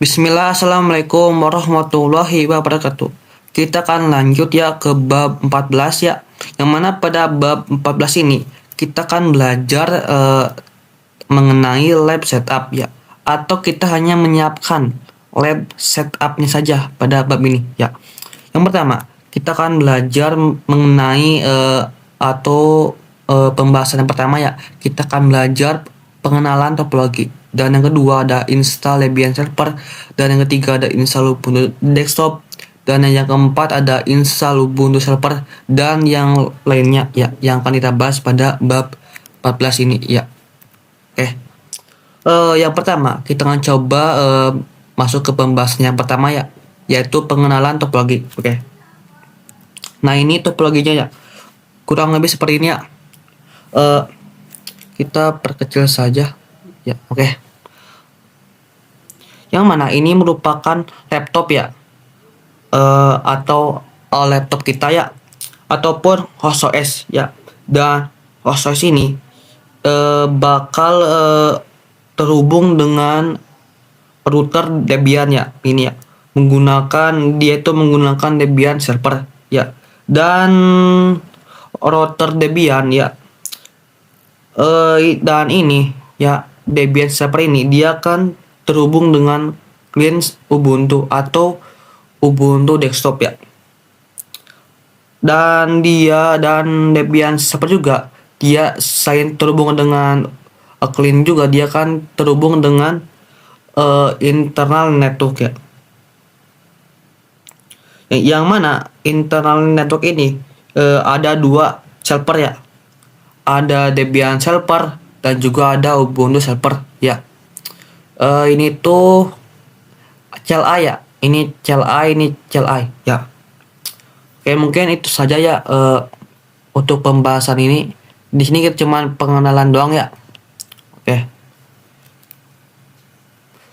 Bismillah, Assalamualaikum warahmatullahi wabarakatuh. Kita akan lanjut ya ke bab 14 ya. Yang mana pada bab 14 ini kita akan belajar mengenai lab setup ya. Atau kita hanya menyiapkan lab setupnya saja pada bab ini ya. Yang pertama, kita akan belajar mengenai pembahasan yang pertama ya. Kita akan belajar pengenalan topologi. Dan yang kedua ada install Debian server. Dan yang ketiga ada install Ubuntu desktop. Dan yang keempat ada install Ubuntu server. Dan yang lainnya ya, yang akan kita bahas pada bab 14 ini ya. Oke. Yang pertama kita akan coba masuk ke pembahasan yang pertama ya, yaitu pengenalan topologi. Oke. Nah, ini topologinya ya. Kurang lebih seperti ini ya. Kita perkecil saja ya. Oke. Yang mana ini merupakan laptop ya, atau laptop kita ya, ataupun host OS ya. Dan host OS ini bakal terhubung dengan router Debian ya, ini ya. Dia itu menggunakan Debian server ya. Dan router Debian ya, dan ini ya, Debian server ini dia akan terhubung dengan client Ubuntu atau Ubuntu desktop ya. Dan Debian server juga dia selain terhubung dengan client juga dia akan terhubung dengan internal network ya. Yang mana internal network ini ada dua server ya. Ada Debian server dan juga ada Ubuntu server ya. Ini tuh CLI ya. Ini CLI ya. Oke, mungkin itu saja ya untuk pembahasan ini. Di sini kita cuman pengenalan doang ya. Oke.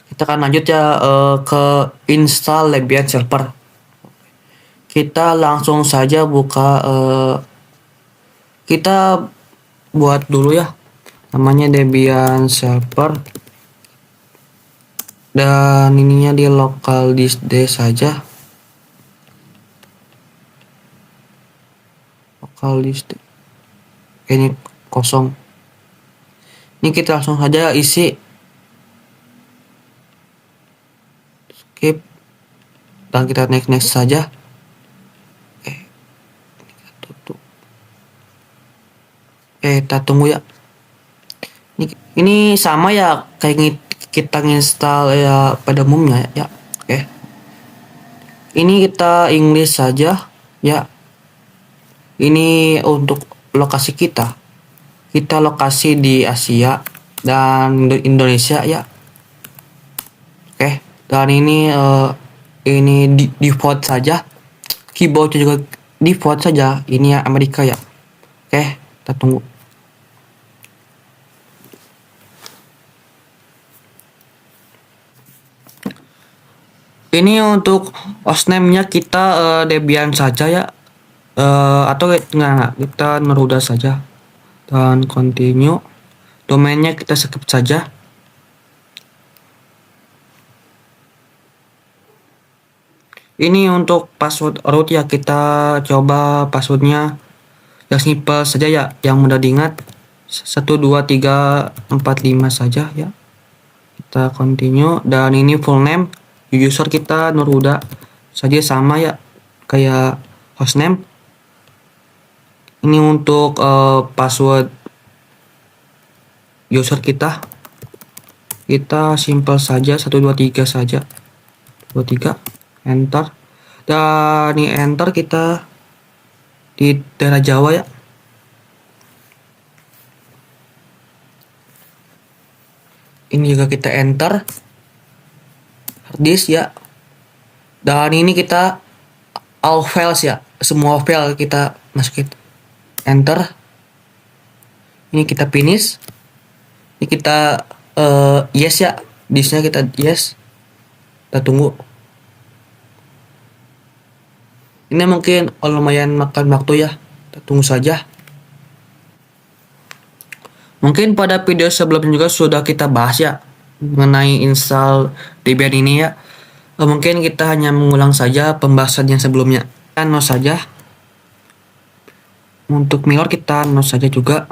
Kita akan lanjut ya ke install Debian server. Kita langsung saja buka, kita buat dulu ya, namanya Debian server, dan ininya di local disk D saja. Local disk D ini kosong. Ini kita langsung saja isi, skip, dan kita next saja. Kita tunggu ya. Ini sama ya kayak kita install ya pada umumnya ya. Oke. Ini kita English saja ya. Ini untuk lokasi kita. Kita lokasi di Asia dan Indonesia ya. Oke. Dan ini default saja. Keyboardnya juga default saja. Ini ya Amerika ya. Oke. Kita tunggu. Ini untuk hostname-nya kita Debian saja ya, atau enggak, kita Neruda saja dan continue. Domainnya kita skip saja. Ini untuk password root ya, kita coba passwordnya yang simple saja ya, yang mudah diingat, 1 2 3 4 5 saja ya. Kita continue. Dan ini full name user kita Neruda saja, sama ya kayak hostname. Ini untuk password user kita simple saja, 1 2 3 saja, 2 3 enter. Dan ini enter, kita di daerah Jawa ya. Ini juga kita enter harddisk ya. Dan ini kita all files ya, semua file kita masukin, enter. Ini kita finish. Ini kita yes ya, disknya kita yes. Kita tunggu. Ini mungkin lumayan makan waktu ya, kita tunggu saja. Mungkin pada video sebelumnya juga sudah kita bahas ya mengenai install Debian ini ya. Mungkin kita hanya mengulang saja pembahasan yang sebelumnya. Kita no saja. Untuk mirror kita no saja juga.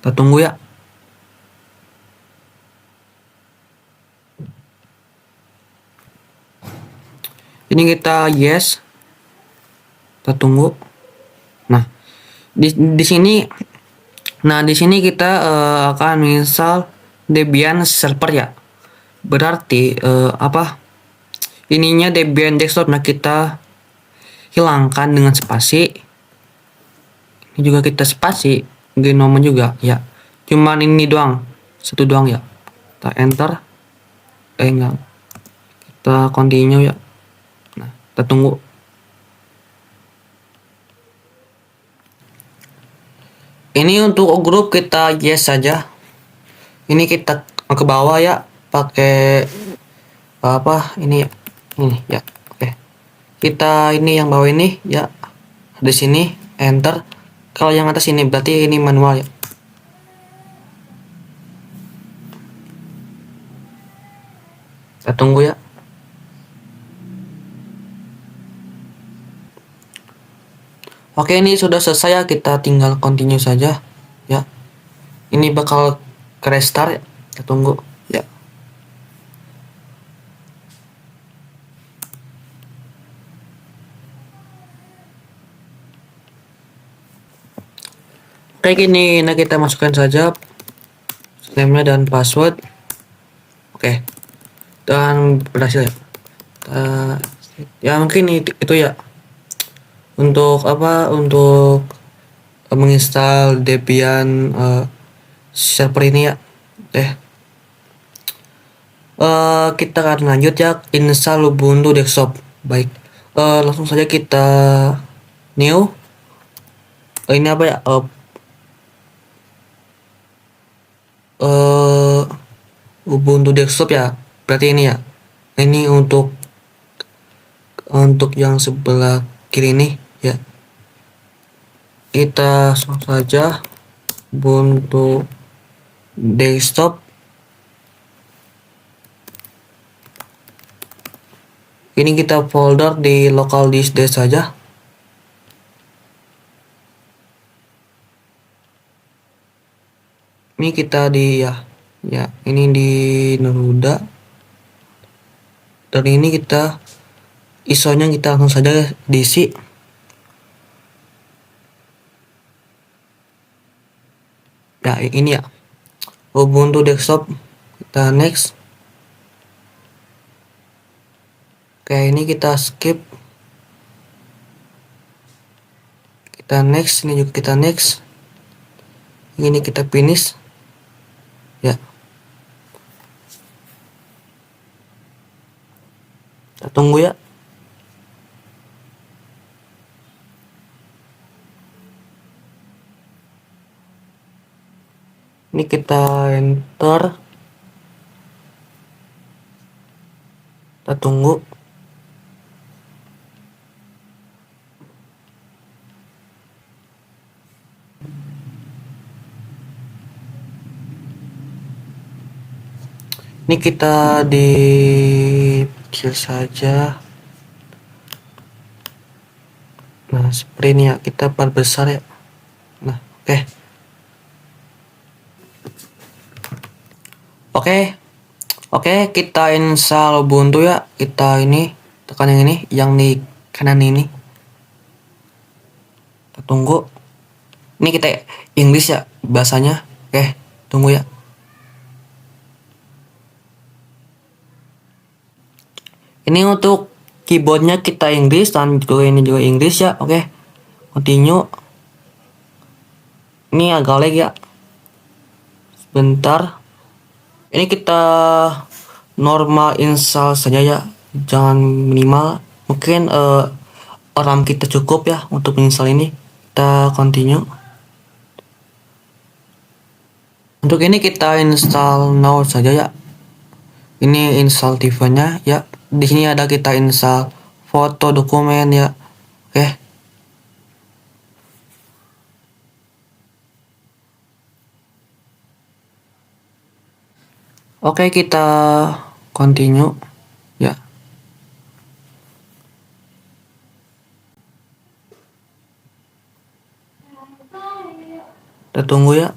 Kita tunggu ya. Ini kita yes. Kita tunggu. Nah, di sini kita akan install Debian server ya. Berarti apa? Ininya Debian desktop. Nah, kita hilangkan dengan spasi. Ini juga kita spasi, genome juga ya. Cuman ini doang, satu doang ya. Kita enter. Enggak. Kita continue ya. Nah, kita tunggu. Ini untuk grup kita yes saja. Ini kita ke bawah ya, pakai apa ini ya. Ini ya. Oke. Kita ini yang bawah ini ya. Di sini enter. Kalau yang atas ini berarti ini manual ya. Kita tunggu ya. Oke, ini sudah selesai ya, kita tinggal continue saja ya. Ini bakal ke restart ya. Kita tunggu ya. Kayak gini, nah kita masukkan saja name-nya dan password. Oke. Dan berhasil ya. Ya mungkin itu ya. Untuk apa? Untuk menginstal Debian server ini ya. Kita akan lanjut ya, install Ubuntu desktop. Baik. Langsung saja kita new. Ini apa ya? Ubuntu desktop ya. Berarti ini ya. Ini untuk yang sebelah kiri ini ya. Kita langsung saja Ubuntu desktop. Ini kita folder di local disk D saja. Ini kita di ya ini di Neruda. Dan ini kita ISO-nya kita langsung saja diisi. Ya ini ya. Ubuntu desktop. Kita next. Oke, ini kita skip. Kita next, ini juga kita next. Ini kita finish. Ya. Kita tunggu ya. Ini kita enter. Kita tunggu. Ini kita di kecil saja. Nah, seperti ini ya, kita perbesar ya. Nah, oke. Oke, kita install Ubuntu ya. Kita ini tekan yang ini, yang di kanan ini. Kita tunggu. Ini kita Inggris ya bahasanya. Oke, tunggu ya. Ini untuk keyboardnya kita Inggris dan juga ini juga Inggris ya. Oke, continue. Ini agak lag ya. Sebentar. Ini kita normal install saja ya. Jangan minimal. Mungkin RAM kita cukup ya untuk install ini. Kita continue. Untuk ini kita install now saja ya. Ini install TV-nya ya. Di sini ada kita install foto dokumen ya. Oke. Oke, kita continue ya. Kita tunggu ya.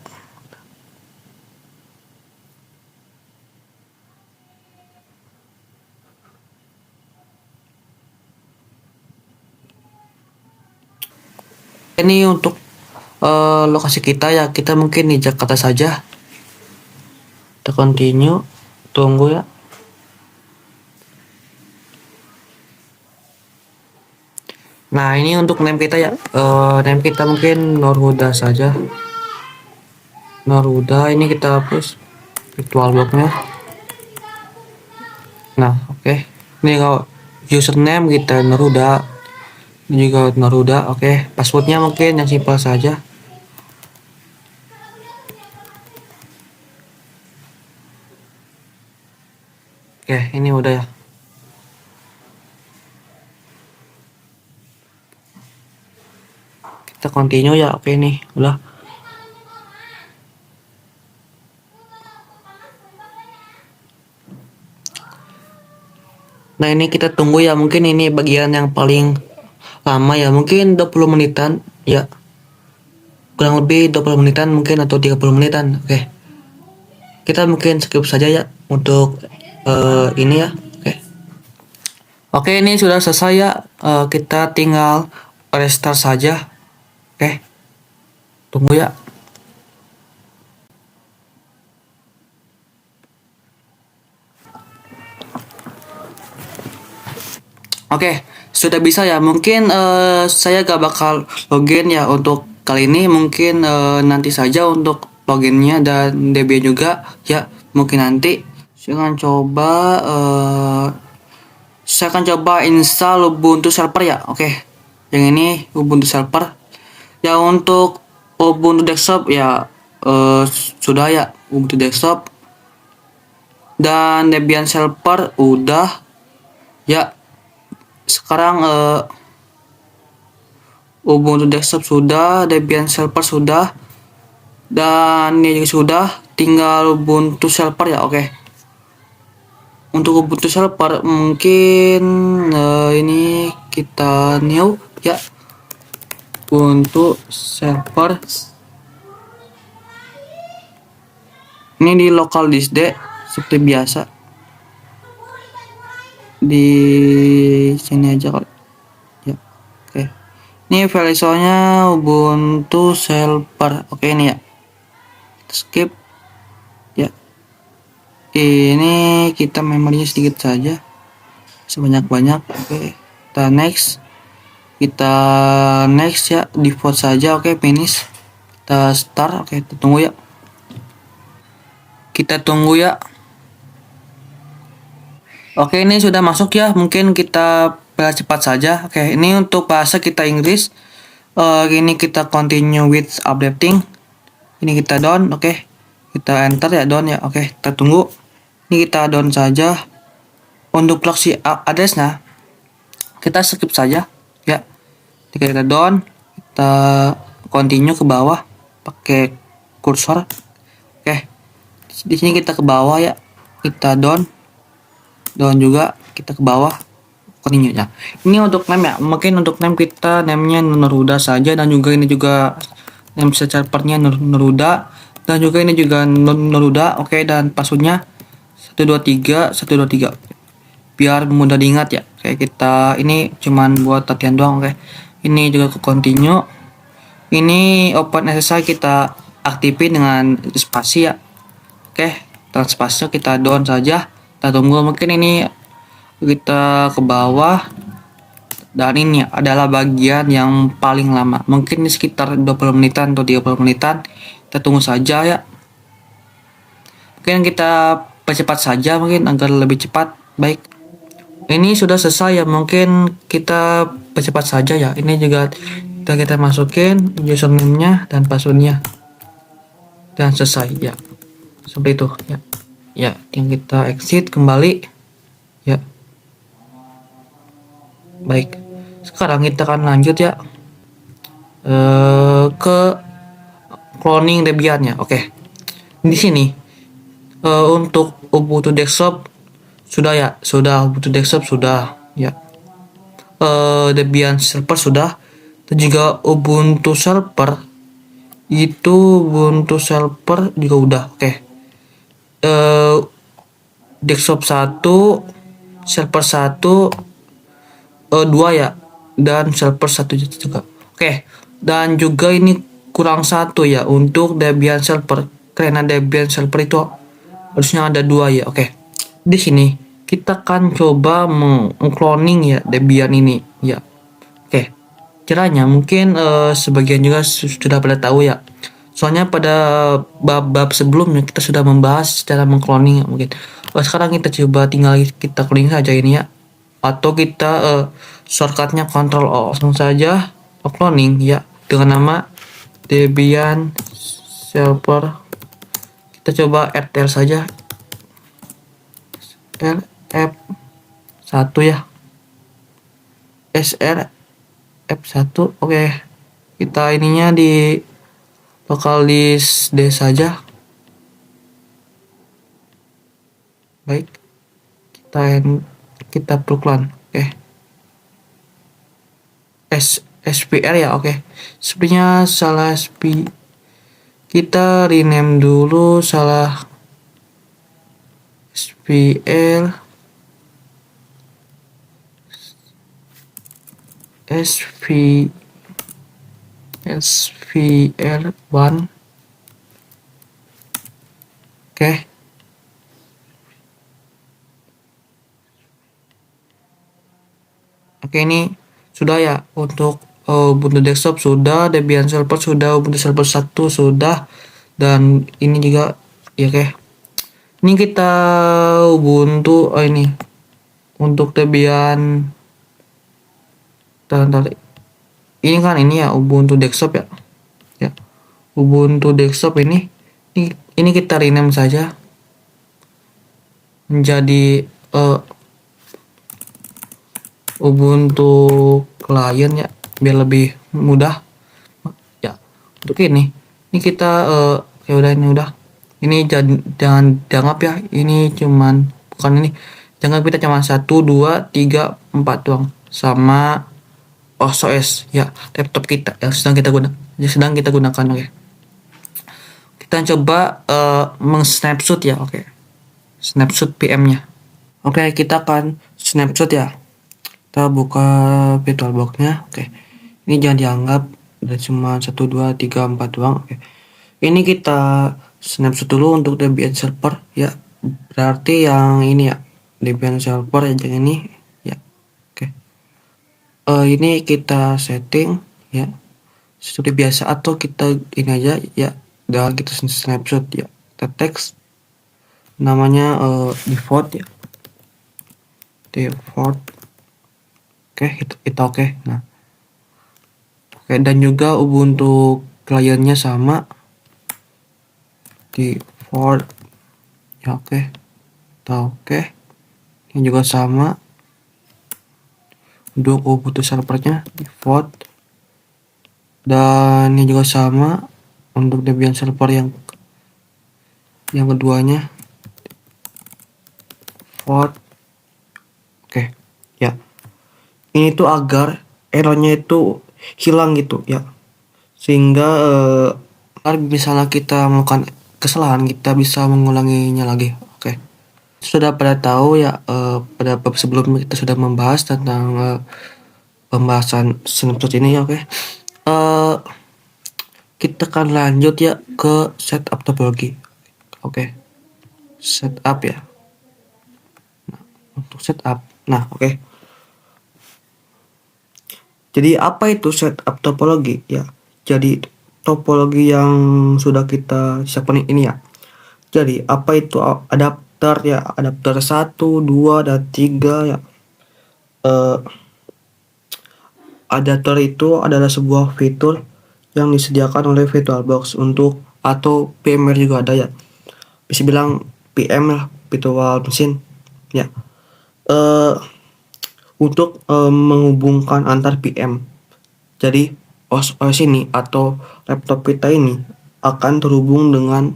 Ini untuk lokasi kita ya, kita mungkin di Jakarta saja. Kita continue, tunggu ya. Nah, ini untuk name kita ya. Name kita mungkin Norhuda saja. Norhuda, ini kita hapus virtual blocknya. Nah, oke. Ini kalau username kita Norhuda, ini juga Norhuda. Oke, passwordnya mungkin yang simpel saja. Oke, ini udah ya. Kita continue ya. Oke, nih udah. Nah, ini kita tunggu ya, mungkin ini bagian yang paling lama ya, mungkin 20 menitan ya, kurang lebih 20 menitan mungkin, atau 30 menitan. Oke, kita mungkin skip saja ya untuk ini ya. Oke, ini sudah selesai ya. Kita tinggal restart saja. Oke, tunggu ya. Oke, sudah bisa ya. Mungkin saya gak bakal login ya untuk kali ini. Mungkin nanti saja untuk loginnya, dan DB juga ya. Mungkin nanti saya akan coba install Ubuntu Server ya. Oke, yang ini Ubuntu Server. Ya, untuk Ubuntu Desktop ya sudah ya, Ubuntu Desktop. Dan Debian Server udah ya. Sekarang Ubuntu Desktop sudah, Debian Server sudah, dan ini juga sudah. Tinggal Ubuntu Server ya. Oke, untuk Ubuntu Server mungkin ini kita new ya, Ubuntu Server. Ini di local disk D seperti biasa, di sini aja kali ya. Oke, ini file ISO-nya Ubuntu Server. Oke, ini ya, skip ya. Ini kita memorinya sedikit saja, sebanyak-banyak. Oke, kita next ya, default saja. Oke, finish, kita start. Oke, kita tunggu ya. Oke, ini sudah masuk ya. Mungkin kita cepat saja. Oke, ini untuk bahasa kita Inggris. Ini kita continue with updating. Ini kita down. Oke, kita enter ya, down ya. Oke, kita tunggu. Ini kita down saja. Untuk proxy addressnya kita skip saja ya. Kita down, kita continue ke bawah pakai kursor. Oke, di sini kita ke bawah ya. Kita down juga, kita ke bawah, continue ya. Ini untuk name ya, mungkin untuk name kita namenya Norhuda saja, dan juga ini juga name servernya Norhuda, dan juga ini juga Norhuda. Oke, dan passwordnya 123 biar mudah diingat ya. Kayak kita ini cuman buat latihan doang. Oke, ini juga ke continue. Ini OpenSSI kita aktifin dengan spasi ya. Oke, spasinya kita down saja. Kita tunggu, mungkin ini kita ke bawah, dan ini adalah bagian yang paling lama, mungkin ini sekitar 20 menitan atau 30 menitan. Kita tunggu saja ya. Mungkin kita percepat saja mungkin agar lebih cepat. Baik, ini sudah selesai ya, mungkin kita percepat saja ya. Ini juga kita masukin username-nya dan password-nya, dan selesai ya, seperti itu ya. Ya, tinggal kita exit kembali ya. Baik, sekarang kita akan lanjut ya ke cloning Debian ya. Oke, di sini untuk Ubuntu desktop sudah ya, sudah Ubuntu desktop sudah ya. Debian server sudah, dan juga Ubuntu server itu Ubuntu server juga udah. Oke. Eh, Desktop 1, server 1, 2 ya, dan server 1 juga. Oke. Dan juga ini kurang satu ya untuk Debian server, karena Debian server itu harusnya ada 2 ya. Oke. Di sini kita akan coba mengcloning ya Debian ini ya. Oke. Caranya mungkin sebagian juga sudah pada tahu ya. Soalnya pada bab-bab sebelumnya kita sudah membahas cara mengcloning ya, mungkin. Sekarang kita coba tinggal kita cloning saja ini ya. Atau kita shortcutnya Ctrl O langsung saja cloning ya dengan nama Debian server. Kita coba rtl saja, rf1 ya, srf1. Oke, kita ininya di local disk D saja. Baik, kita pelan. Oke, SPR ya. Oke, sepertinya salah kita rename dulu, salah SPL SPL1. Oke. Oke, ini sudah ya untuk Ubuntu desktop sudah, Debian server sudah, Ubuntu server 1 sudah, dan ini juga ya. Oke. Ini kita Ubuntu ini untuk Debian ini kan ini ya Ubuntu desktop ya. Ya. Ubuntu desktop ini kita rename saja menjadi Ubuntu client ya, biar lebih mudah ya. Untuk ini kita ya udah, ini udah. Ini jangan dianggap ya ini cuman, bukan ini, jangan kita cuma 1 2 3 4 doang sama OS ya, laptop kita yang sedang kita gunakan. Oke. Kita coba meng-snapshot ya. Oke. Snapshot PM-nya. Oke, kita akan snapshot ya. Kita buka VirtualBox-nya. Oke. Ini jangan dianggap ada cuma 1 2 3 4 doang. Oke. Ini kita snapshot dulu untuk Debian server ya. Berarti yang ini ya, Debian server yang ini ya. Oke. Ini kita setting ya seperti biasa, atau kita ini aja ya, dan kita snapshot ya. Kita teks namanya default ya, default. Oke, kita oke. Nah, oke, dan juga Ubuntu kliennya sama default ya. Oke, kita oke. Ini juga sama untuk Ubuntu servernya default, dan ini juga sama untuk Debian server yang keduanya default. Oke ya, ini tuh agar errornya itu hilang gitu ya, sehingga misalnya kita melakukan kesalahan kita bisa mengulanginya lagi. Oke, sudah pada tahu ya, pada bab sebelumnya kita sudah membahas tentang pembahasan snapshot ini ya. Oke, kita akan lanjut ya ke setup topologi. Oke, setup ya. Nah, untuk setup, nah oke. Jadi apa itu setup topologi ya? Jadi topologi yang sudah kita siapkan ini ya. Jadi apa itu adapter ya? Adapter 1, 2, dan 3 ya. Adapter itu adalah sebuah fitur yang disediakan oleh VirtualBox untuk, atau VMware juga ada ya. Bisa bilang PM lah, virtual machine ya. Untuk menghubungkan antar PM. Jadi OS ini atau laptop kita ini akan terhubung dengan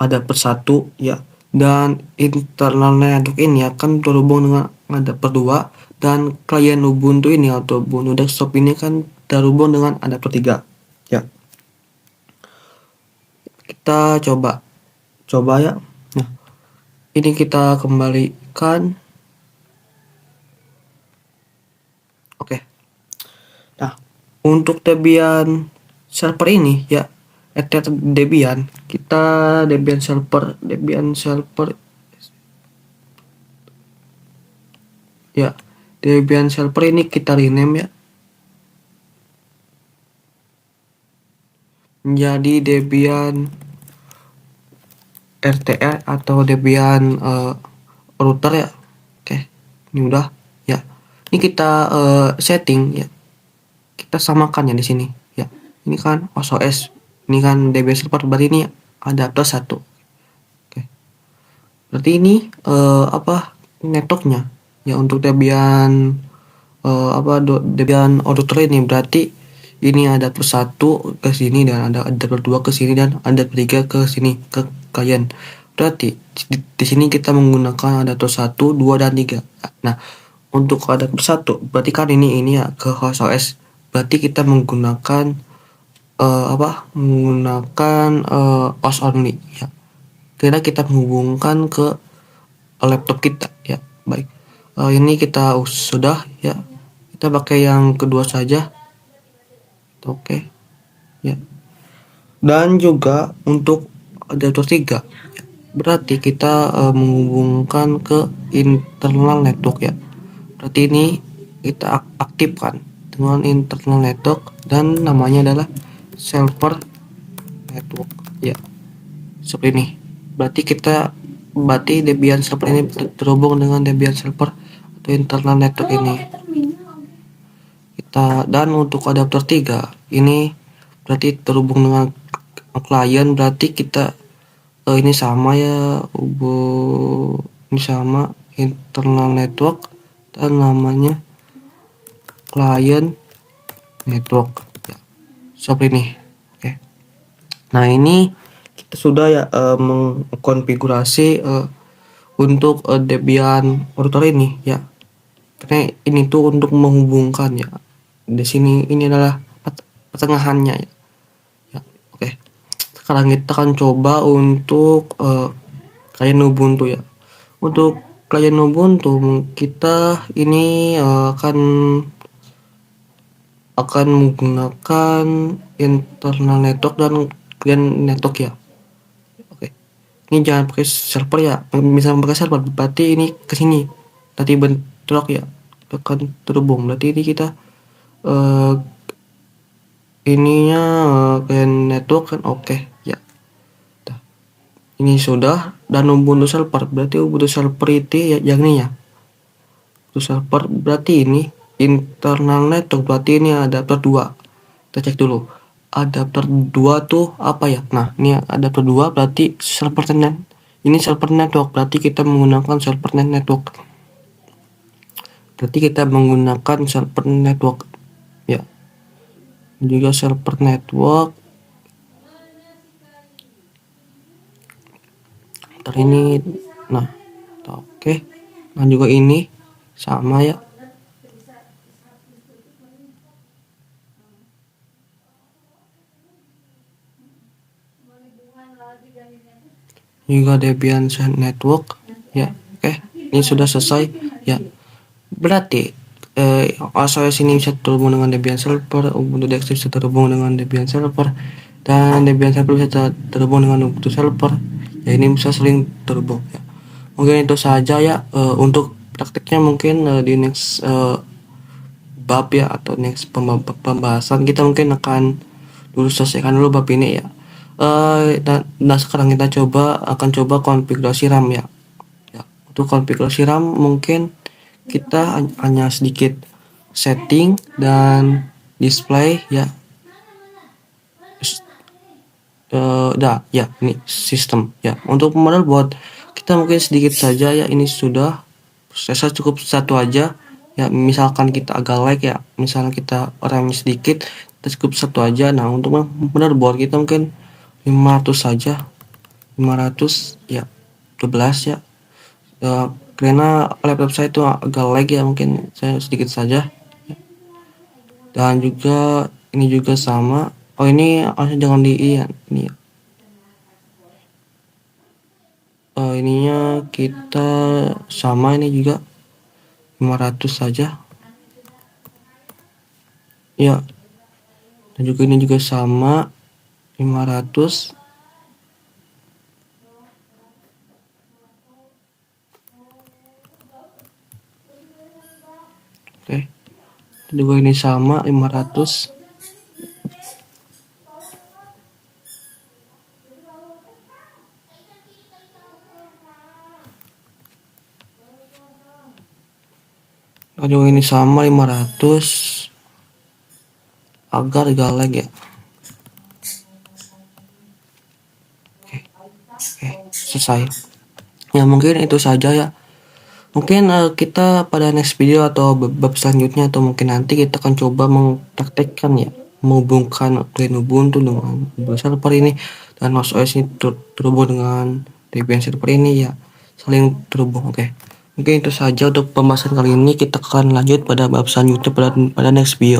adapter 1 ya, dan internal network ini akan terhubung dengan adapter 2, dan klien Ubuntu ini atau Ubuntu desktop ini kan terhubung dengan adapter 3 ya. Kita coba ya. Nah, ini kita kembalikan. Oke. Nah, untuk Debian server ini ya, Debian, kita Debian server ya, Debian server ini kita rename ya menjadi Debian RTR atau Debian router ya. Oke, ini udah ya. Ini kita setting ya, kita samakan ya di sini ya. Ini kan OS, ini kan Debian server, berarti ini adapter 1. Oke, berarti ini networknya ya. Untuk Debian Debian router ini berarti ini adapter 1 ke sini, dan ada adapter 2 ke sini, dan adapter 3 ke sini ke klien. Berarti di sini kita menggunakan adapter 1, 2 dan 3. Nah, untuk adapter 1 berarti kan ini ya ke host OS. Berarti kita menggunakan OS only ya. Kira kita menghubungkan ke laptop kita ya. Baik. Ini kita sudah ya. Kita pakai yang kedua saja. Oke. Ya. Dan juga untuk adapter 3 ya, berarti kita menghubungkan ke internal network ya. Berarti ini kita aktifkan dengan internal network, dan namanya adalah server network ya, seperti ini. Berarti Debian server ini terhubung dengan Debian server atau internal network ini. Dan untuk adapter 3 ini berarti terhubung dengan klien, berarti kita ini sama ya, ini sama internal network dan namanya client network ya, seperti ini. Oke. Nah, ini kita sudah ya mengkonfigurasi untuk Debian router ini ya, karena ini tuh untuk menghubungkan ya. Di sini ini adalah pertengahannya ya. Oke. Sekarang kita akan coba untuk klien Ubuntu ya. Untuk klien Ubuntu kita ini akan menggunakan internal network dan klien network ya. Oke. Ini jangan pakai server ya. Misalnya pakai server berarti ini ke sini. Tadi bentrok ya. Akan terhubung. Berarti ini kita ininya klien network kan oke ya. Nah, ini sudah. Dan Ubuntu server berarti Ubuntu server itu ya yang ini ya. Ubuntu server berarti ini internal network, berarti ini adapter 2. Kita cek dulu. Adapter 2 tuh apa ya? Nah, ini adapter 2 berarti server net. Ini server network, berarti kita menggunakan server network. Berarti kita menggunakan server network ya. Juga server network. Ntar ini, nah, oke. Nah, juga ini sama ya. Juga Debian network ya. Oke, ini sudah selesai ya. Berarti OS ini bisa terhubung dengan Debian server, Ubuntu desktop bisa terhubung dengan Debian server, dan Debian server bisa terhubung dengan Ubuntu server ya. Ini bisa saling terhubung ya. Mungkin itu saja ya untuk prakteknya. Mungkin di next bab ya, atau next pembahasan kita mungkin akan selesaikan dulu bab ini ya. Dan sekarang kita akan coba konfigurasi RAM ya. Untuk konfigurasi RAM mungkin kita hanya sedikit setting dan display ya. Ini sistem ya. Untuk motherboard kita mungkin sedikit saja ya. Ini sudah prosesor cukup satu aja ya. Misalkan kita agak lag ya, misalnya kita orangnya sedikit, kita cukup satu aja. Nah, untuk motherboard kita mungkin 500 saja, 500 ya. 12 ya. Karena laptop saya itu agak lag ya, mungkin saya sedikit saja. Dan juga ini juga sama. Oh ini harusnya jangan di iya, ini. Ininya kita sama, ini juga 500 saja. Ya. Dan juga ini juga sama 500. Oke. Dan juga ini sama 500. Dan juga ini sama 500. Agar gak lag ya. Oke, selesai. Ya mungkin itu saja ya. Mungkin kita pada next video atau bab selanjutnya, atau mungkin nanti kita akan coba mempraktekkan ya, menghubungkan client Ubuntu dengan Ubuntu server ini, dan macOS ini terhubung dengan Debian server ini ya, saling terhubung. Oke. Mungkin itu saja untuk pembahasan kali ini. Kita akan lanjut pada bab selanjutnya pada next video.